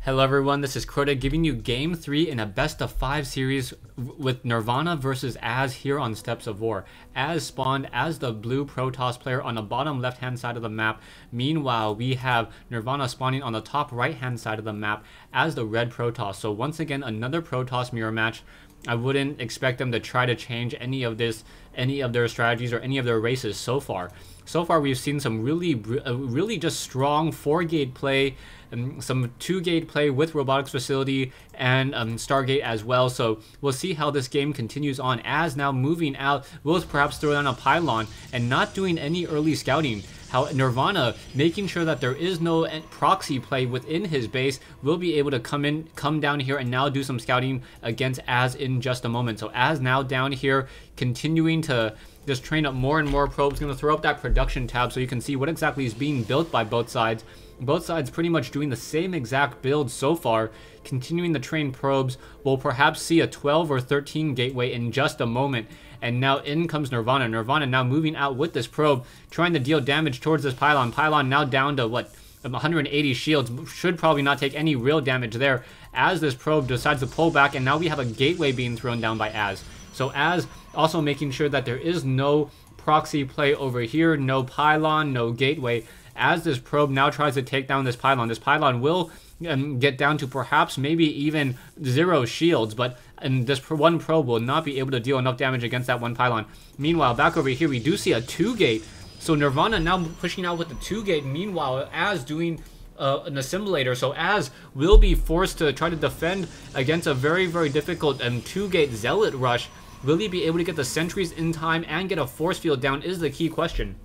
Hello everyone, this is Crota giving you Game 3 in a best of 5 series with Nirvana versus Az here on Steps of War. Az spawned as the blue Protoss player on the bottom left hand side of the map. Meanwhile, we have Nirvana spawning on the top right hand side of the map as the red Protoss. So once again, another Protoss mirror match. I wouldn't expect them to try to change any of their strategies or any of their races so far. So far, we've seen some really just strong 4-gate play, some 2-gate play with Robotics Facility and Stargate as well. So we'll see how this game continues on. Az now moving out, will perhaps throw down a pylon and not doing any early scouting. How Nirvana, making sure that there is no proxy play within his base, will be able to come down here and now do some scouting against Az in just a moment. So Az now down here, continuing to just train up more and more probes. Going to throw up that production tab so you can see what exactly is being built by both sides. Both sides pretty much doing the same exact build so far, continuing to train probes. We'll perhaps see a 12 or 13 gateway in just a moment. And now in comes Nirvana. Nirvana now moving out with this probe, trying to deal damage towards this pylon. Pylon now down to what? 180 shields. Should probably not take any real damage there as this probe decides to pull back. And now we have a gateway being thrown down by Az. So Az also making sure that there is no proxy play over here, no pylon, no gateway. As this probe now tries to take down this pylon will get down to perhaps maybe even 0 shields, but this one probe will not be able to deal enough damage against that one pylon. Meanwhile, back over here, we do see a 2-gate. So Nirvana now pushing out with the 2-gate. Meanwhile, Az doing an assimilator. So Az will be forced to try to defend against a very, very difficult 2-gate zealot rush. Will he be able to get the sentries in time and get a force field down is the key question.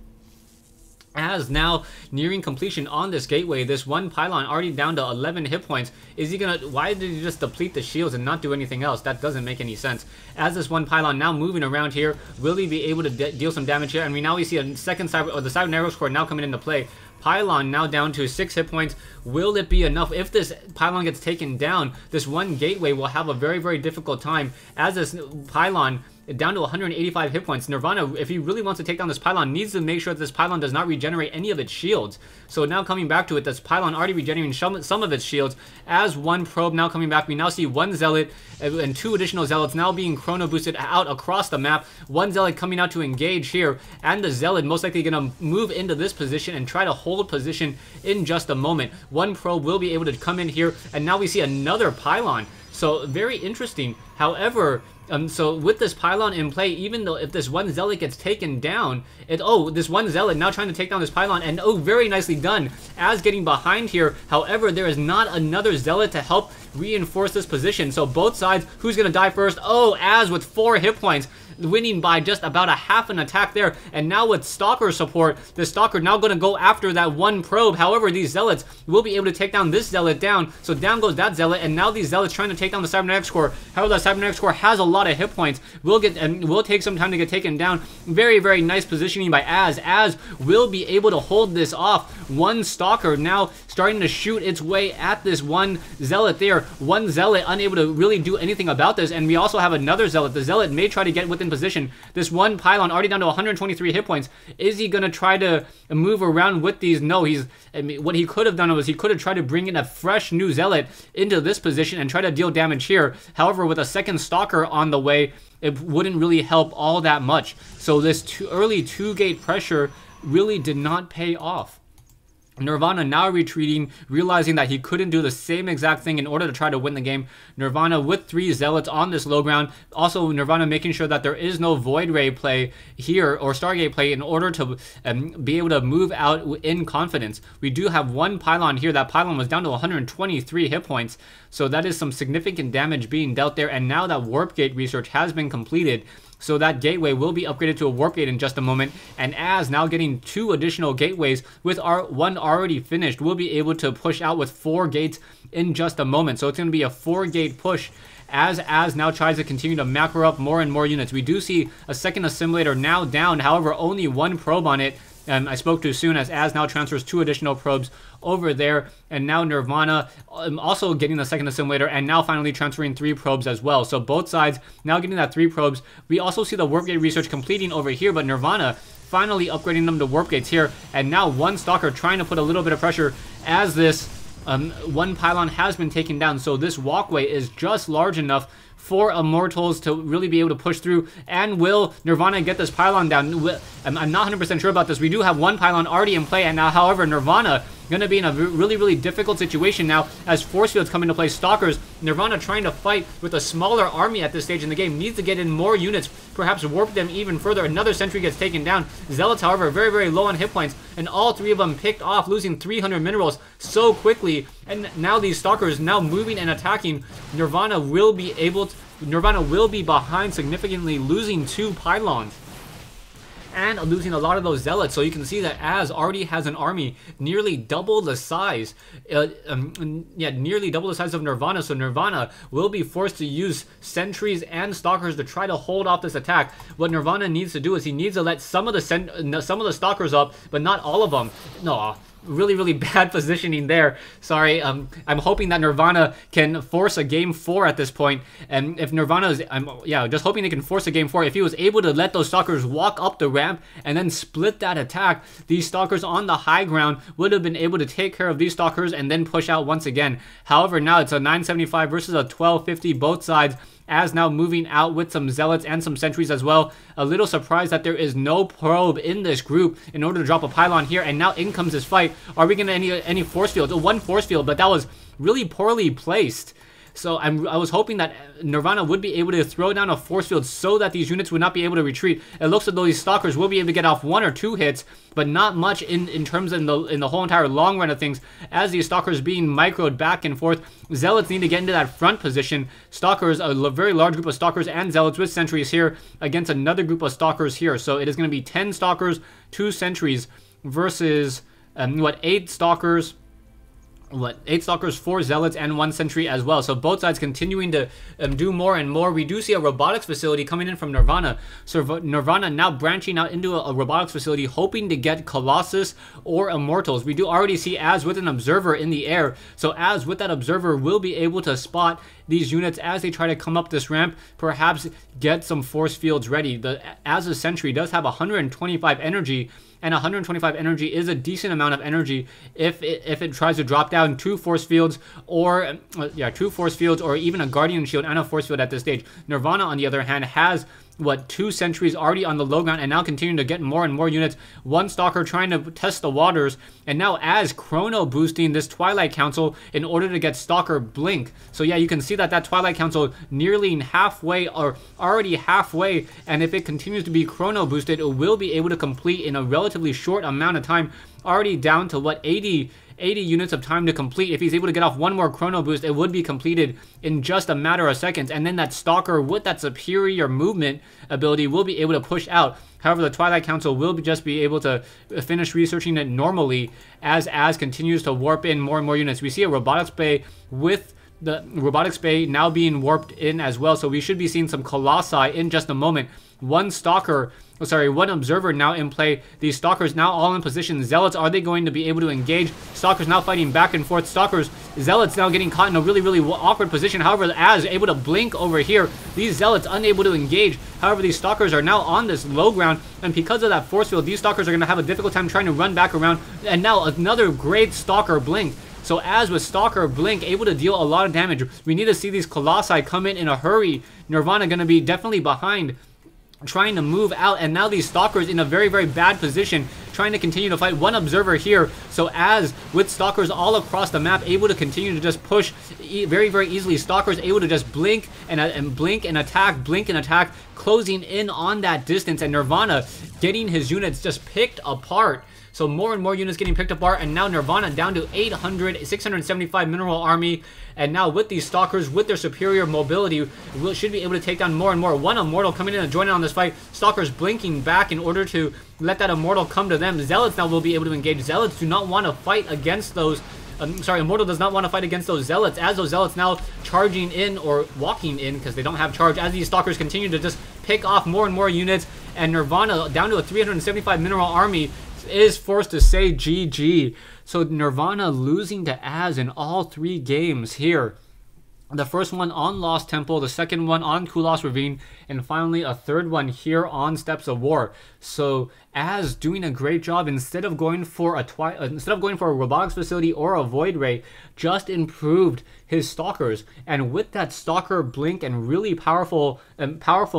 Az now nearing completion on this gateway. This one pylon already down to 11 hit points. Is he gonna, why did he just deplete the shields and not do anything else? That doesn't make any sense. As this one pylon now moving around here, will he be able to deal some damage here? And we see a second cyber, or the cybernetics core now coming into play. Pylon now down to 6 hit points. Will it be enough? If this pylon gets taken down, this one gateway will have a very, very difficult time. As this pylon down to 185 hit points, Nirvana, if he really wants to take down this pylon, needs to make sure that this pylon does not regenerate any of its shields. So now coming back to it, this pylon already regenerating some of its shields. As one probe now coming back, we now see one zealot and 2 additional zealots now being chrono boosted out across the map. One zealot coming out to engage here, and the zealot most likely going to move into this position and try to hold position in just a moment. One probe will be able to come in here, and now we see another pylon. So very interesting. However, so with this pylon in play, even though if this one zealot gets taken down, this one zealot now trying to take down this pylon, and very nicely done. Az getting behind here. However, there is not another zealot to help reinforce this position. So both sides, who's gonna die first? Az with 4 hit points, winning by just about a half an attack there. And now with Stalker support, the Stalker now going to go after that one probe. However, these zealots will be able to take down this zealot down. So down goes that zealot, and now these zealots trying to take down the cybernetics core. However, the cybernetics core has a lot of hit points. Will take some time to get taken down. Very, very nice positioning by Az. Az will be able to hold this off. One Stalker now starting to shoot its way at this one zealot there. One zealot unable to really do anything about this, and we also have another zealot. The zealot may try to get within position. This one pylon already down to 123 hit points. Is he gonna try to move around with these? No, what he could have done was he could have tried to bring in a fresh new zealot into this position and try to deal damage here. However, with a second Stalker on the way, it wouldn't really help all that much. So this early 2-gate pressure really did not pay off. Nirvana now retreating, realizing that he couldn't do the same exact thing in order to try to win the game. Nirvana with 3 zealots on this low ground. Also, Nirvana making sure that there is no Void Ray play here or Stargate play in order to be able to move out in confidence. We do have one pylon here. That pylon was down to 123 hit points. So that is some significant damage being dealt there. And now that Warp Gate research has been completed, so that gateway will be upgraded to a warp gate in just a moment. And Az now getting 2 additional gateways with our one already finished, we'll be able to push out with 4 gates in just a moment. So it's going to be a 4-gate push as Az now tries to continue to macro up more and more units. We do see a second assimilator now down, however, only 1 probe on it. I spoke too soon, as Az now transfers 2 additional probes over there, and now Nirvana also getting the second assimilator, and now finally transferring 3 probes as well. So both sides now getting that 3 probes. We also see the warp gate research completing over here, but Nirvana finally upgrading them to warp gates here, and now one Stalker trying to put a little bit of pressure as this one pylon has been taken down, so this walkway is just large enough for Immortals to really be able to push through. And will Nirvana get this pylon down? I'm not 100% sure about this. We do have one pylon already in play, and now, however, Nirvana going to be in a really difficult situation now as force fields come into play. Stalkers, Nirvana trying to fight with a smaller army at this stage in the game, needs to get in more units, perhaps warp them even further. Another sentry gets taken down. Zealots, however, very low on hit points, and all three of them picked off, losing 300 minerals so quickly. And now these Stalkers now moving and attacking. Nirvana will be behind significantly, losing 2 pylons and losing a lot of those zealots. So you can see that Az already has an army nearly double the size, nearly double the size of Nirvana. So Nirvana will be forced to use sentries and stalkers to try to hold off this attack. What Nirvana needs to do is he needs to let some of the stalkers up, but not all of them. No. Really bad positioning there. Sorry. I'm hoping that Nirvana can force a game 4 at this point. And if Nirvana is, just hoping they can force a game 4. If he was able to let those stalkers walk up the ramp and then split that attack, these stalkers on the high ground would have been able to take care of these stalkers and then push out once again. However, now it's a 975 versus a 1250, both sides. Az now moving out with some zealots and some sentries as well. A little surprised that there is no probe in this group in order to drop a pylon here. And now in comes this fight. Are we going to any force fields? One force field, but that was really poorly placed. So I was hoping that Nirvana would be able to throw down a force field so that these units would not be able to retreat. It looks as though these stalkers will be able to get off 1 or 2 hits, but not much in terms of in the whole entire long run of things, as these stalkers being microed back and forth. Zealots need to get into that front position. Stalkers, a very large group of stalkers and zealots with sentries here against another group of stalkers here. So it is going to be 10 stalkers, 2 sentries versus 8 stalkers. 8 stalkers, 4 zealots, and 1 sentry as well. So both sides continuing to do more and more. We do see a robotics facility coming in from Nirvana. So Nirvana now branching out into a robotics facility, hoping to get Colossus or Immortals. We do already see Az with an observer in the air. So Az with that observer will be able to spot these units as they try to come up this ramp, perhaps get some force fields ready. Az's sentry does have 125 energy, and 125 energy is a decent amount of energy if it tries to drop down 2 force fields or 2 force fields or even a guardian shield and a force field at this stage. Nirvana, on the other hand, has 2 sentries already on the low ground and now continuing to get more and more units. 1 stalker trying to test the waters, and now Az chrono boosting this Twilight Council in order to get stalker blink. So yeah, you can see that Twilight Council nearly halfway or already halfway, and if it continues to be chrono boosted, it will be able to complete in a relatively short amount of time, already down to 80 units of time to complete. If he's able to get off 1 more chrono boost, it would be completed in just a matter of seconds. And then that stalker with that superior movement ability will be able to push out. However, the Twilight Council will just be able to finish researching it normally as continues to warp in more and more units. We see a robotics bay with the robotics bay now being warped in as well. So we should be seeing some Colossi in just a moment. 1 observer now in play. These stalkers now all in position. Zealots, are they going to be able to engage? Stalkers now fighting back and forth. Stalkers, zealots now getting caught in a really awkward position. However, Az able to blink over here. These zealots unable to engage. However, these stalkers are now on this low ground, and because of that force field, these stalkers are going to have a difficult time trying to run back around. And now another great stalker blink. So Az with Stalker Blink able to deal a lot of damage. We need to see these Colossi come in a hurry. Nirvana going to be definitely behind, trying to move out, and now these stalkers in a very bad position, trying to continue to fight. 1 observer here, so Az with stalkers all across the map, able to continue to just push very easily. Stalkers able to just blink and blink and attack, closing in on that distance, and Nirvana getting his units just picked apart. So more and more units getting picked apart, and now Nirvana down to 675 mineral army. And now with these stalkers, with their superior mobility, we should be able to take down more and more. 1 immortal coming in and joining on this fight. Stalkers blinking back in order to let that immortal come to them. Zealots now will be able to engage. Zealots do not want to fight against those. Immortal does not want to fight against those zealots, as those zealots now charging in or walking in because they don't have charge, as these stalkers continue to just pick off more and more units. And Nirvana down to a 375 mineral army is forced to say GG. So Nirvana losing to Az in all 3 games here. The first one on Lost Temple, the second one on Kulos Ravine, and finally a third one here on Steps of War. So Az doing a great job, instead of going for a robotics facility or a void ray, just improved his stalkers, and with that stalker blink and really powerful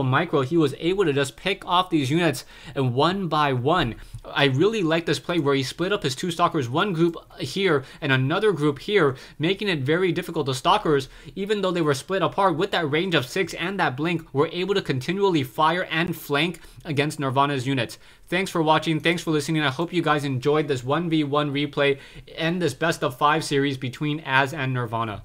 micro, he was able to just pick off these units and one by one. I really like this play where he split up his two stalkers, one group here and another group here, making it very difficult. The stalkers, even though they were split apart, with that range of 6 and that blink, were able to continually fire and flank against Nirvana's units. Thanks for watching. Thanks for listening. I hope you guys enjoyed this 1v1 replay and this best of 5 series between Az and Nirvana.